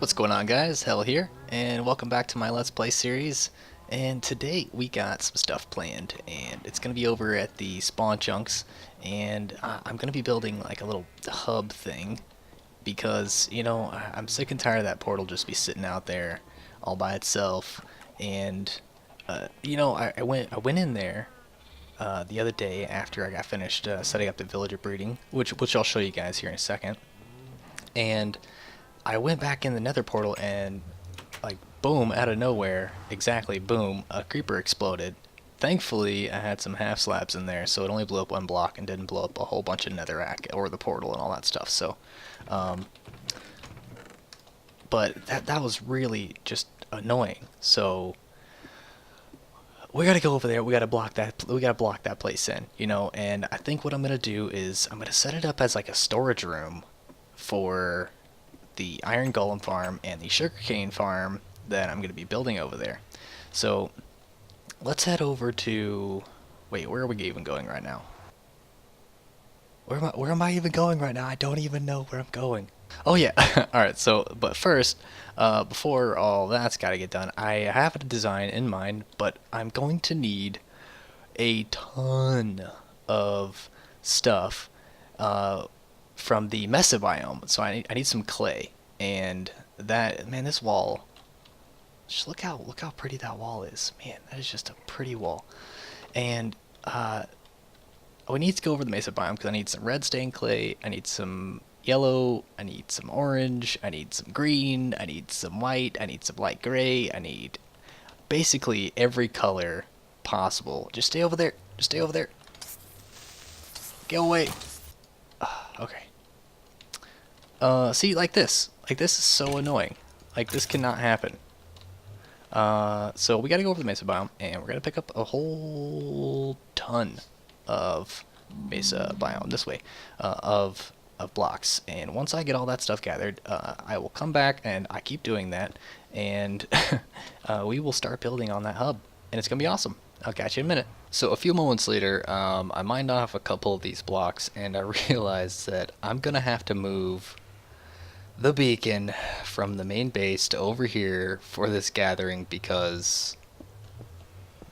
What's going on, guys? Hell here, and welcome back to my Let's Play series. And today we got some stuff planned, and it's going to be over at the spawn chunks, and I'm going to be building like a little hub thing, because, you know, I'm sick and tired of that portal just be sitting out there all by itself, and, you know, I went in there the other day after I got finished setting up the villager breeding, which I'll show you guys here in a second, and I went back in the nether portal and, like, boom, out of nowhere, exactly, boom, a creeper exploded. Thankfully, I had some half slabs in there, so it only blew up one block and didn't blow up a whole bunch of netherrack or the portal and all that stuff. So, but that was really just annoying. So we gotta go over there. We gotta block that. We gotta block that place in, you know. And I think what I'm gonna do is I'm gonna set it up as like a storage room for the iron golem farm and the sugarcane farm that I'm going to be building over there. So let's head over to, wait, where are we even going right now? Where am I even going right now? I don't even know where I'm going. Oh yeah. Alright, so but first, before all that's got to get done, I have a design in mind, but I'm going to need a ton of stuff from the Mesa biome. So I need some clay, and that, man, this wall, just look how pretty that wall is. Man, that is just a pretty wall. And we need to go over the Mesa biome because I need some red stained clay, I need some yellow, I need some orange, I need some green, I need some white, I need some light gray, I need basically every color possible. Just stay over there. Just stay over there. Go away. Okay. See, like this. Like, this is so annoying. Like, this cannot happen. So we gotta go over the Mesa biome, and we're gonna pick up a whole ton of Mesa biome this way, of blocks. And once I get all that stuff gathered, I will come back, and I keep doing that, and we will start building on that hub, and it's gonna be awesome. I'll catch you in a minute. So a few moments later, I mined off a couple of these blocks, and I realized that I'm gonna have to move the beacon from the main base to over here for this gathering, because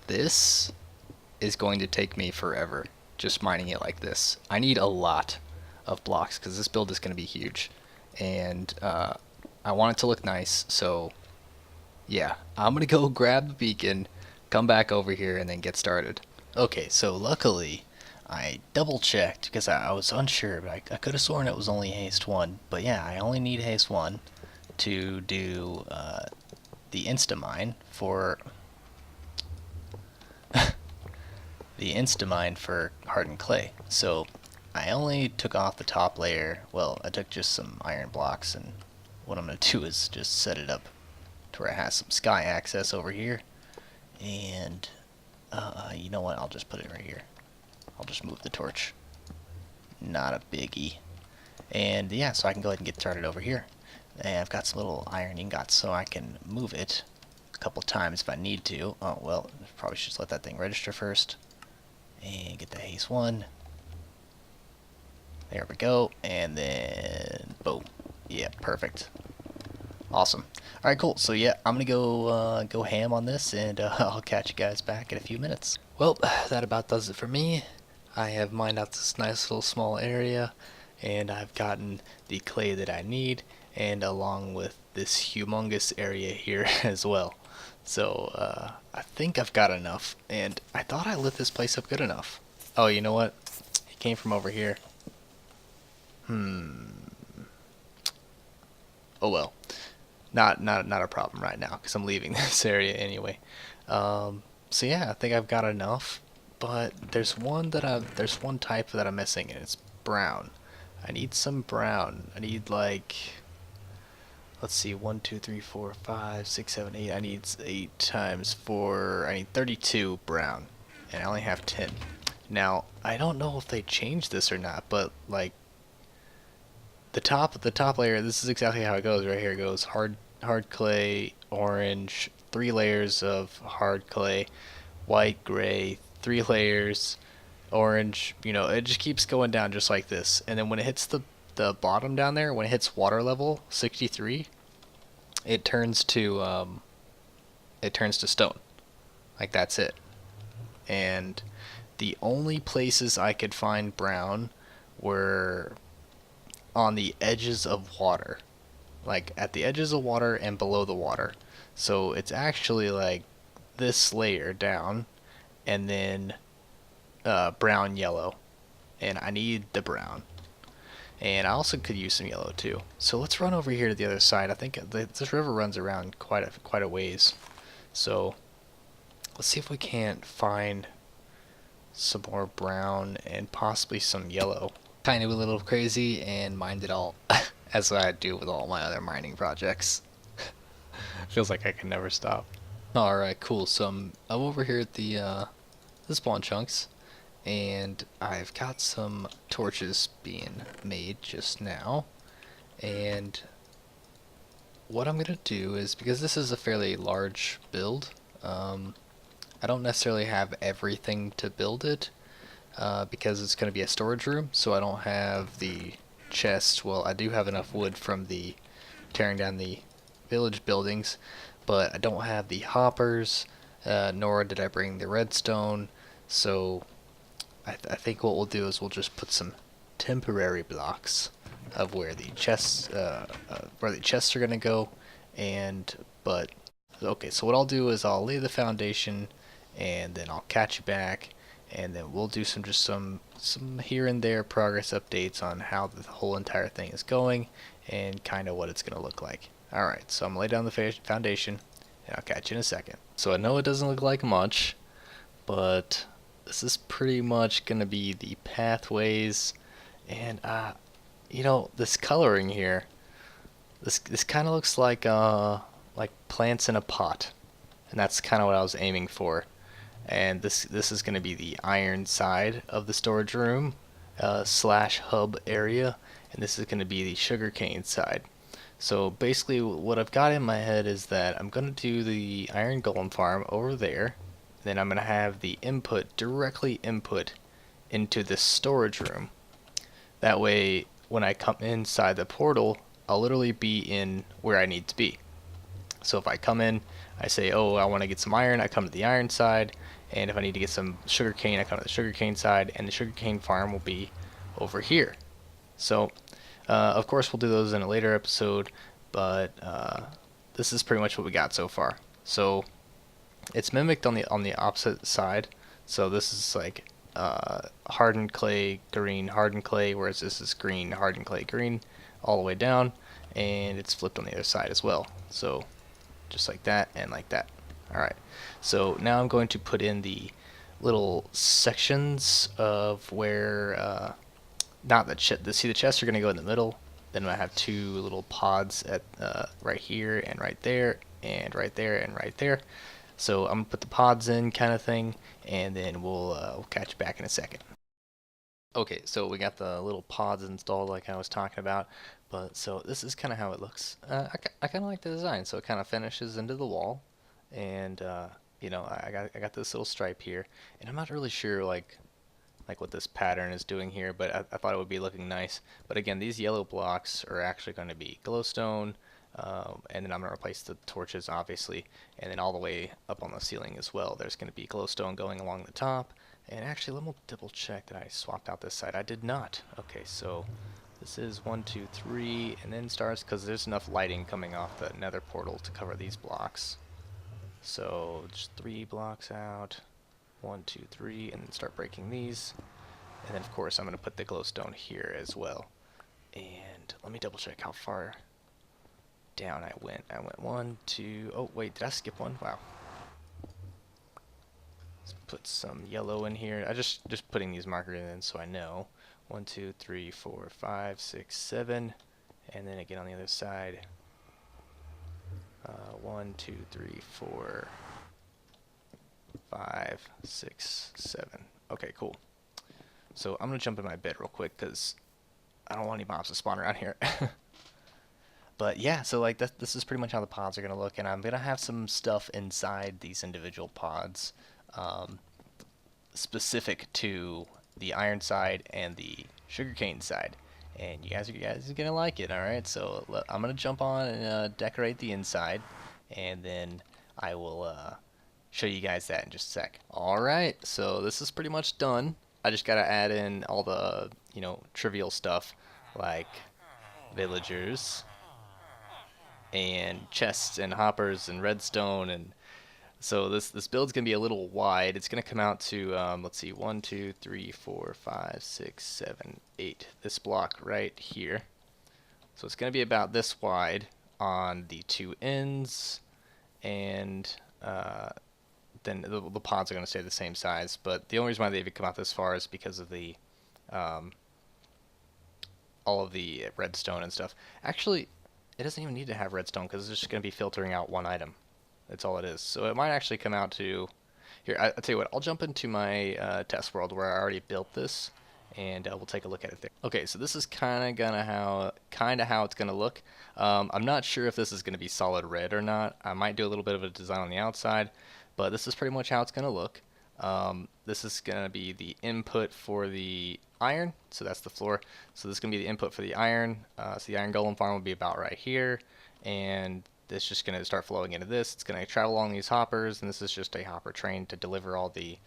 this is going to take me forever just mining it like this. I need a lot of blocks because this build is going to be huge, and I want it to look nice. So yeah, I'm gonna go grab the beacon, come back over here, and then get started. Okay, so luckily I double checked because I was unsure, but I could have sworn it was only haste 1. But yeah, I only need haste 1 to do the insta-mine for hardened clay. So I only took off the top layer. Well, I took just some iron blocks, and what I'm going to do is just set it up to where it has some sky access over here. And you know what, I'll just put it right here. I'll just move the torch. Not a biggie. And yeah, so I can go ahead and get started over here. And I've got some little iron ingots, so I can move it a couple times if I need to. Oh, well, probably should just let that thing register first. And get the haste 1. There we go. And then, boom. Yeah, perfect. Awesome. Alright, cool. So yeah, I'm gonna go ham on this, and I'll catch you guys back in a few minutes. Well, that about does it for me. I have mined out this nice little small area, and I've gotten the clay that I need, and along with this humongous area here as well. So I think I've got enough, and I thought I lit this place up good enough. Oh, you know what? He came from over here. Oh well. Not a problem right now because I'm leaving this area anyway. So yeah, I think I've got enough. But there's one type that I'm missing, and it's brown. I need some brown. I need, like, let's see, 1, 2, 3, 4, 5, 6, 7, 8. I need 8 times 4. I need 32 brown, and I only have 10. Now I don't know if they changed this or not, but like the top layer, this is exactly how it goes. Right here it goes hard clay, orange, 3 layers of hard clay, white, gray, 3 layers, orange. You know, it just keeps going down just like this. And then when it hits the bottom down there, when it hits water level 63, it turns to stone. Like that's it. And the only places I could find brown were on the edges of water, like at the edges of water and below the water. So it's actually like this layer down, and then brown yellow, and I need the brown. And I also could use some yellow too. So let's run over here to the other side. I think this river runs around quite a ways. So let's see if we can't find some more brown and possibly some yellow. Kind of a little crazy and mined it all, as I do with all my other mining projects. Feels like I can never stop. Alright, cool. So I'm over here at the spawn chunks, and I've got some torches being made just now. And what I'm gonna do is, because this is a fairly large build, I don't necessarily have everything to build it, because it's gonna be a storage room, so I don't have the chests. Well, I do have enough wood from the tearing down the village buildings, but I don't have the hoppers, nor did I bring the redstone. So I think what we'll do is we'll just put some temporary blocks of where the chests are gonna go. And but okay, so what I'll do is I'll lay the foundation, and then I'll catch you back, and then we'll do some here and there progress updates on how the whole entire thing is going and kind of what it's gonna look like. Alright, so I'm gonna lay down the foundation, and I'll catch you in a second. So I know it doesn't look like much, but this is pretty much gonna be the pathways. And you know, this coloring here, this kind of looks like plants in a pot, and that's kind of what I was aiming for. And this is gonna be the iron side of the storage room slash hub area, and this is gonna be the sugarcane side. So basically what I've got in my head is that I'm going to do the iron golem farm over there. Then I'm going to have the input directly input into this storage room. That way when I come inside the portal, I'll literally be in where I need to be. So if I come in, I say, oh, I want to get some iron, I come to the iron side. And if I need to get some sugarcane, I come to the sugarcane side, and the sugarcane farm will be over here. So of course, we'll do those in a later episode, but this is pretty much what we got so far. So it's mimicked on the opposite side. So this is like hardened clay, green, hardened clay, whereas this is green, hardened clay, green, all the way down, and it's flipped on the other side as well. So just like that and like that. All right. So now I'm going to put in the little sections of where. Not the see, the chests are going to go in the middle. Then I have two little pods at right here and right there and right there and right there. So I'm going to put the pods in, kind of thing, and then we'll catch you back in a second. Okay, so we got the little pods installed like I was talking about. But so this is kind of how it looks. I kind of like the design. So it kind of finishes into the wall, and you know, I got this little stripe here, and I'm not really sure like what this pattern is doing here, but I thought it would be looking nice. But again, these yellow blocks are actually going to be glowstone, and then I'm going to replace the torches, obviously, and then all the way up on the ceiling as well. There's going to be glowstone going along the top. And actually, let me double check that I swapped out this side. I did not. Okay, so this is 1, 2, 3, and then starts, because there's enough lighting coming off the nether portal to cover these blocks. So just 3 blocks out. 1, 2, 3, and then start breaking these. And then of course I'm going to put the glowstone here as well. And let me double check how far down I went. I went 1, 2, oh wait, did I skip one? Wow. Let's put some yellow in here. I just putting these markers in so I know. 1, 2, 3, 4, 5, 6, 7, and then again on the other side. 1, 2, 3, 4, 5, 6, 7. Okay, cool. So I'm gonna jump in my bed real quick because I don't want any mobs to spawn around here. But yeah, so like this is pretty much how the pods are gonna look, and I'm gonna have some stuff inside these individual pods, specific to the iron side and the sugarcane side. and you guys are gonna like it. All right, so I'm gonna jump on and decorate the inside, and then I will show you guys that in just a sec. All right, so this is pretty much done. I just gotta add in all the trivial stuff like villagers and chests and hoppers and redstone. And so this build's gonna be a little wide. It's gonna come out to let's see, 1 2 3 4 5 6 7 8, this block right here. So it's gonna be about this wide on the two ends, and then the pods are going to stay the same size. But the only reason why they even come out this far is because of the um, all of the redstone and stuff. Actually, it doesn't even need to have redstone because it's just going to be filtering out one item. That's all it is. So it might actually come out to here. I'll tell you what. I'll jump into my test world where I already built this, and we'll take a look at it there. Okay, so this is kind of how it's gonna look. I'm not sure if this is gonna be solid red or not. I might do a little bit of a design on the outside, but this is pretty much how it's gonna look. This is gonna be the input for the iron, so that's the floor. So this is gonna be the input for the iron. So the iron golem farm will be about right here, and it's just gonna start flowing into this. It's gonna travel along these hoppers, and this is just a hopper train to deliver all the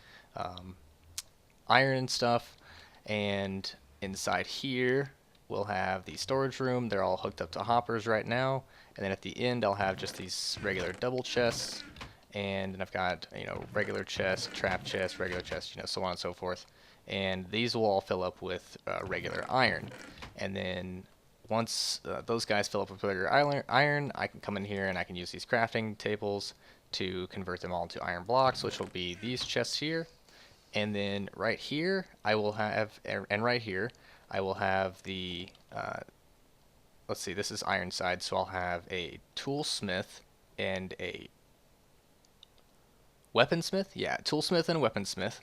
iron and stuff. And inside here we'll have the storage room. They're all hooked up to hoppers right now, and then at the end I'll have just these regular double chests, and then I've got regular chest, trap chest, regular chest, so on and so forth. And these will all fill up with regular iron, and then once those guys fill up with regular iron, I can come in here and I can use these crafting tables to convert them all into iron blocks, which will be these chests here. And then right here I will have, and right here I will have the let's see, this is iron side, so I'll have a toolsmith and a weaponsmith. Yeah, toolsmith and a weaponsmith,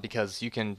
because you can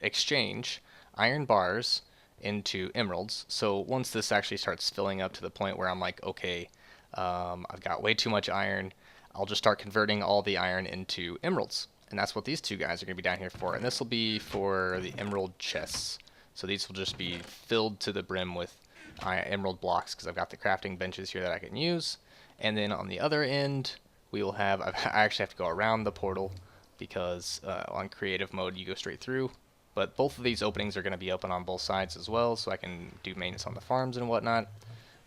exchange iron bars into emeralds. So once this actually starts filling up to the point where I'm like, okay, I've got way too much iron, I'll just start converting all the iron into emeralds. And that's what these two guys are going to be down here for. And this will be for the emerald chests. So these will just be filled to the brim with emerald blocks because I've got the crafting benches here that I can use. And then on the other end, we will have, I actually have to go around the portal because on creative mode you go straight through. But both of these openings are going to be open on both sides as well, so I can do maintenance on the farms and whatnot.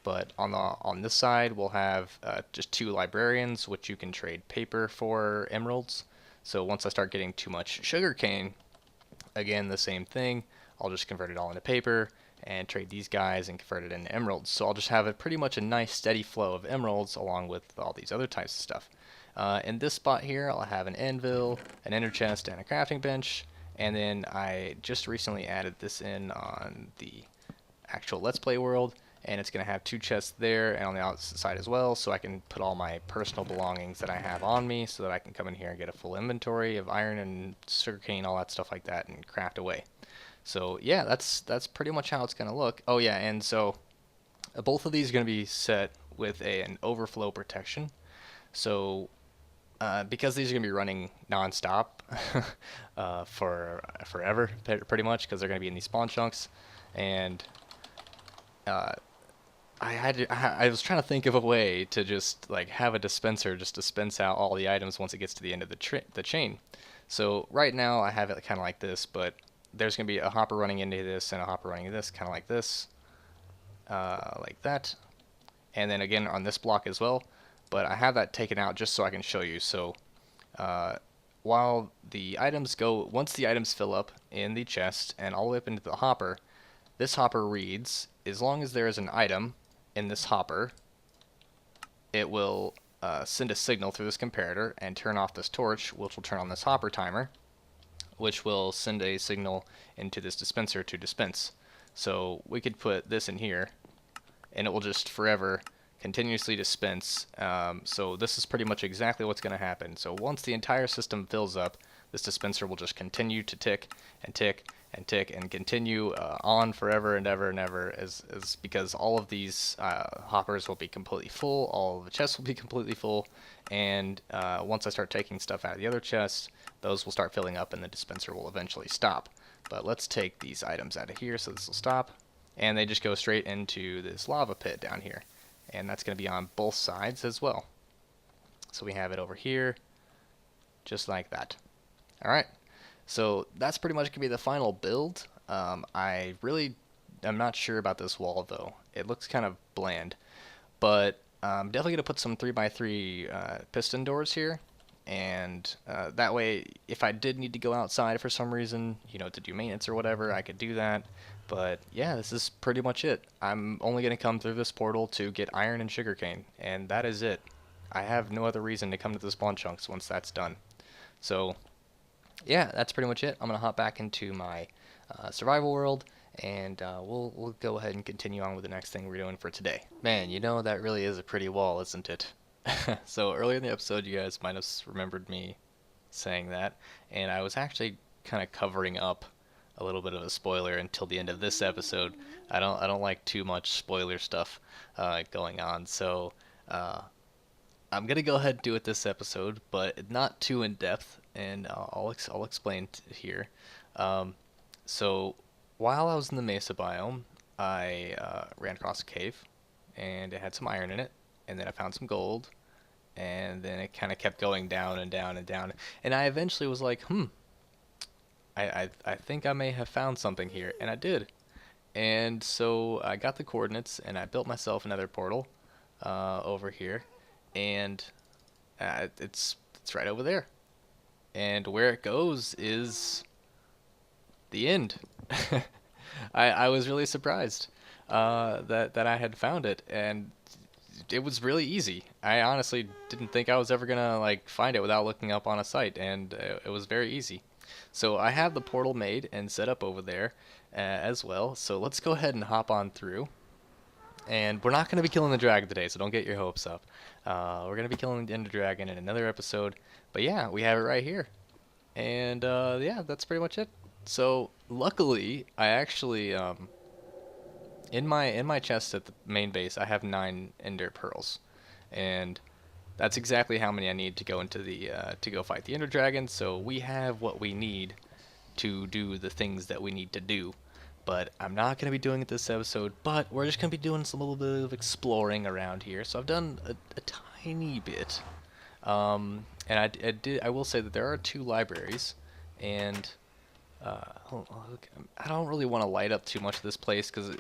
But on this side, we'll have just two librarians, which you can trade paper for emeralds. So once I start getting too much sugarcane, again, the same thing. I'll just convert it all into paper and trade these guys and convert it into emeralds. So I'll just have pretty much a nice steady flow of emeralds along with all these other types of stuff. In this spot here, I'll have an anvil, an ender chest, and a crafting bench. And then I just recently added this in on the actual Let's Play world, and it's going to have two chests there and on the outside as well, so I can put all my personal belongings that I have on me so that I can come in here and get a full inventory of iron and sugarcane, all that stuff like that, and craft away. So yeah, that's pretty much how it's going to look. Oh yeah, and so both of these are going to be set with an overflow protection. So because these are going to be running non-stop for forever, pretty much, because they're going to be in these spawn chunks, and I was trying to think of a way to just like have a dispenser just dispense out all the items once it gets to the end of the chain. So right now I have it kind of like this, but there's going to be a hopper running into this and a hopper running into this, kind of like this, like that, and then again on this block as well. But I have that taken out just so I can show you. So while the items once the items fill up in the chest and all the way up into the hopper, this hopper reads, as long as there is an item in this hopper, it will send a signal through this comparator and turn off this torch, which will turn on this hopper timer, which will send a signal into this dispenser to dispense. So we could put this in here, and it will just forever continuously dispense. So this is pretty much exactly what's going to happen. So once the entire system fills up, this dispenser will just continue to tick and tick and tick and continue on forever and ever and ever, as because all of these hoppers will be completely full, all of the chests will be completely full, and once I start taking stuff out of the other chests, those will start filling up and the dispenser will eventually stop. But let's take these items out of here so this will stop. And they just go straight into this lava pit down here. And that's going to be on both sides as well. So we have it over here, just like that. Alright, so that's pretty much going to be the final build. I really am not sure about this wall though. It looks kind of bland. But I'm definitely going to put some 3x3 piston doors here. And that way, if I did need to go outside for some reason, you know, to do maintenance or whatever, I could do that. But yeah, this is pretty much it. I'm only going to come through this portal to get iron and sugarcane, and that is it. I have no other reason to come to the spawn chunks once that's done. So yeah, that's pretty much it. I'm going to hop back into my survival world, and we'll go ahead and continue on with the next thing we're doing for today. Man, you know, that really is a pretty wall, isn't it? So earlier in the episode, you guys might have remembered me saying that, and I was actually kind of covering up a little bit of a spoiler until the end of this episode. I don't like too much spoiler stuff going on, so I'm gonna go ahead and do it this episode, but not too in depth, and I'll explain here. So while I was in the Mesa biome, I ran across a cave, and it had some iron in it. And then I found some gold, and then it kind of kept going down and down and down, and I eventually was like, I think I may have found something here, and I did. And so I got the coordinates, and I built myself another portal over here, and it's right over there, and where it goes is the end. I was really surprised that I had found it, and it was really easy. I honestly didn't think I was ever gonna like find it without looking up on a site, and it was very easy. So I have the portal made and set up over there as well. So let's go ahead and hop on through. And we're not going to be killing the dragon today, so don't get your hopes up. We're going to be killing the ender dragon in another episode. But yeah, we have it right here. And yeah, that's pretty much it. So luckily, I actually in my chest at the main base, I have 9 ender pearls, and that's exactly how many I need to go into the to go fight the ender dragon. So we have what we need to do the things that we need to do. But I'm not going to be doing it this episode, but we're just going to be doing some little bit of exploring around here. So I've done a tiny bit, and I will say that there are 2 libraries, and I don't really want to light up too much of this place because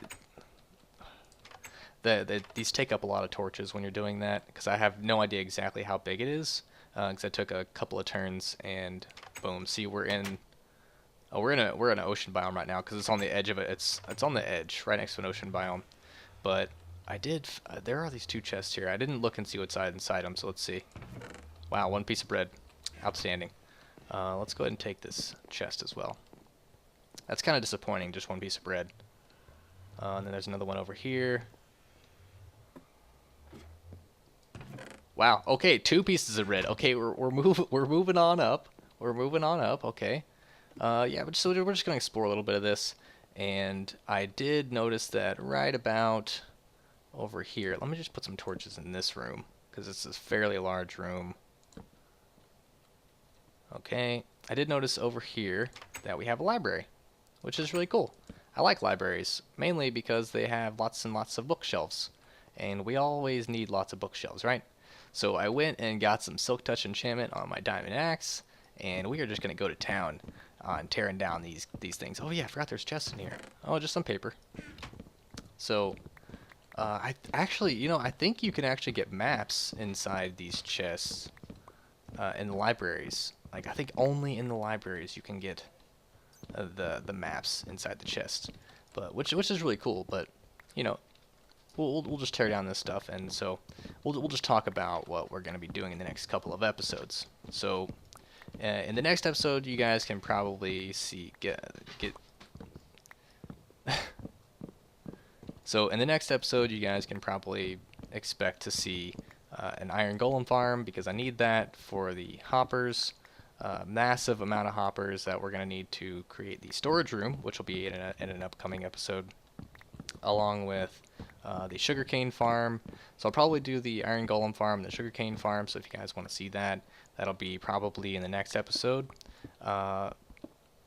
these take up a lot of torches when you're doing that, because I have no idea exactly how big it is, because I took a couple of turns and boom. See, we're in an ocean biome right now because it's on the edge of it. It's on the edge right next to an ocean biome. But I did there are these 2 chests here. I didn't look and see what's inside them, so let's see. Wow, 1 piece of bread, outstanding. Let's go ahead and take this chest as well. That's kind of disappointing, just 1 piece of bread. And then there's another one over here. Wow. Okay, 2 pieces of bread. Okay, we're moving on up. We're moving on up. Okay. Yeah, but so we're just gonna explore a little bit of this, and I did notice that right about over here. Let me just put some torches in this room because it's a fairly large room. Okay, I did notice over here that we have a library, which is really cool. I like libraries mainly because they have lots and lots of bookshelves, and we always need lots of bookshelves, right? So I went and got some Silk Touch enchantment on my diamond axe, and we are just gonna go to town on tearing down these things. Oh yeah, I forgot there's chests in here. Oh, just some paper. So I actually, you know, I think you can actually get maps inside these chests in the libraries. Like, I think only in the libraries you can get the maps inside the chest. But which is really cool. But you know, we'll just tear down this stuff, and so we'll just talk about what we're gonna be doing in the next couple of episodes. So in the next episode, you guys can probably get. So in the next episode, you guys can probably expect to see an iron golem farm, because I need that for the hoppers. Massive amount of hoppers that we're going to need to create the storage room, which will be in an upcoming episode, along with the sugarcane farm. So I'll probably do the iron golem farm and the sugarcane farm, so if you guys want to see that, that'll be probably in the next episode.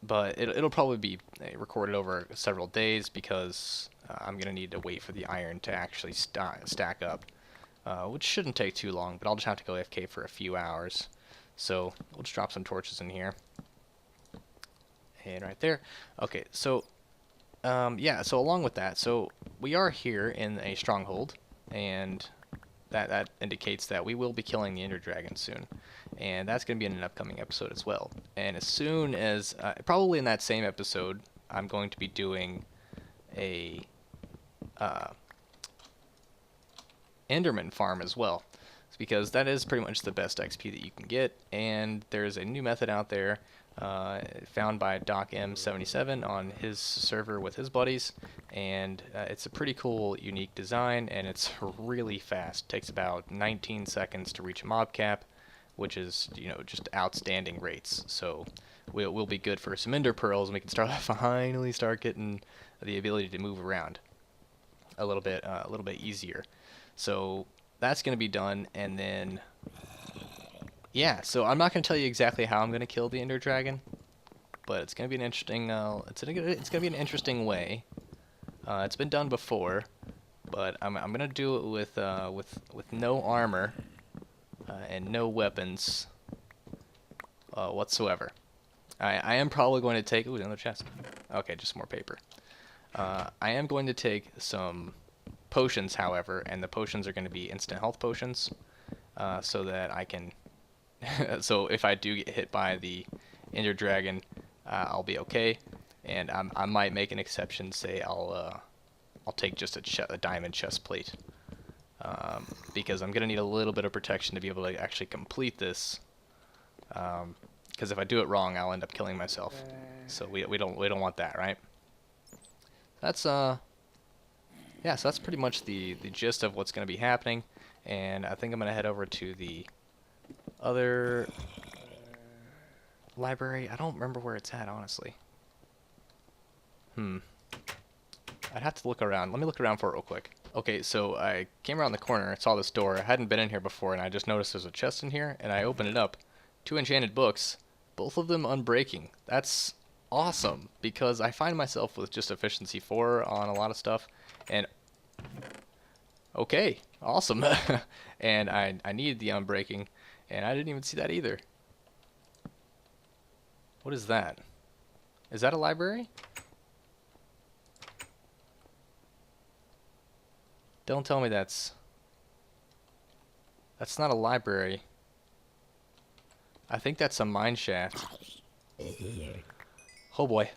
but it'll probably be recorded over several days because I'm gonna need to wait for the iron to actually stack up, which shouldn't take too long. But I'll just have to go AFK for a few hours. So we'll just drop some torches in here, and right there. Okay, so yeah. So along with that, so we are here in a stronghold, and that indicates that we will be killing the Ender Dragon soon, and that's going to be in an upcoming episode as well. And as soon as probably in that same episode, I'm going to be doing a Enderman farm as well, because that is pretty much the best XP that you can get. And there's a new method out there found by Doc M77 on his server with his buddies, and it's a pretty cool, unique design, and it's really fast. It takes about 19 seconds to reach a mob cap, which is, you know, just outstanding rates. So we'll be good for some ender pearls, and we can finally start getting the ability to move around a little bit easier. So that's going to be done, and then yeah, so I'm not going to tell you exactly how I'm going to kill the Ender Dragon, but it's going to be an interesting. It's going to be an interesting way. It's been done before, but I'm going to do it with no armor and no weapons whatsoever. I am probably going to take. Ooh, another chest. Okay, just more paper. I am going to take some potions, however, and the potions are going to be instant health potions, so that I can. So if I do get hit by the Ender Dragon, I'll be okay, and I might make an exception. Say I'll take just a diamond chest plate, because I'm gonna need a little bit of protection to be able to actually complete this. Because if I do it wrong, I'll end up killing myself. So we don't want that, right? That's yeah. So that's pretty much the gist of what's gonna be happening, and I think I'm gonna head over to the other library. I don't remember where it's at, honestly. I'd have to look around. Let me look around for it real quick. Okay, so I came around the corner, saw this door. I hadn't been in here before, and I just noticed there's a chest in here, and I opened it up. 2 enchanted books, both of them unbreaking. That's awesome, because I find myself with just efficiency 4 on a lot of stuff, and okay, awesome. And I needed the unbreaking, and I didn't even see that either. What is that? Is that a library? Don't tell me that's not a library. I think that's a mine shaft. Oh boy.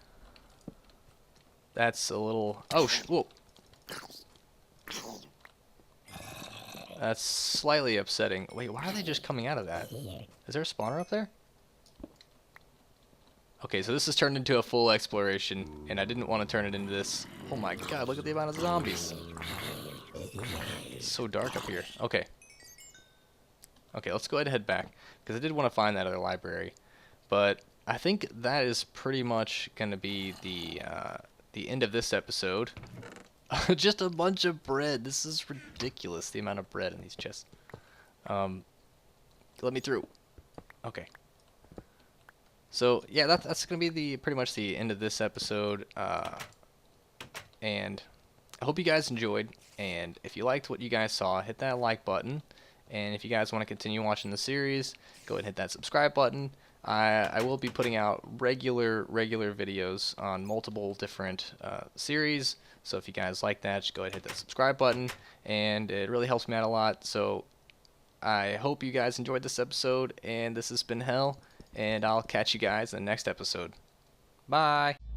That's a little... Oh, whoa. That's slightly upsetting. Wait, why are they just coming out of that? Is there a spawner up there? Okay, so this has turned into a full exploration, and I didn't want to turn it into this. Oh my god, look at the amount of zombies. It's so dark up here. Okay. Okay, let's go ahead and head back, because I did want to find that other library. But I think that is pretty much going to be the end of this episode. Just a bunch of bread. This is ridiculous, the amount of bread in these chests. Let me through. Okay. So yeah, that's gonna be pretty much the end of this episode. And I hope you guys enjoyed. And if you liked what you guys saw, hit that like button. And if you guys want to continue watching the series, go ahead and hit that subscribe button. I will be putting out regular videos on multiple different series. So if you guys like that, just go ahead and hit that subscribe button, and it really helps me out a lot. So I hope you guys enjoyed this episode, and this has been Hell, and I'll catch you guys in the next episode. Bye!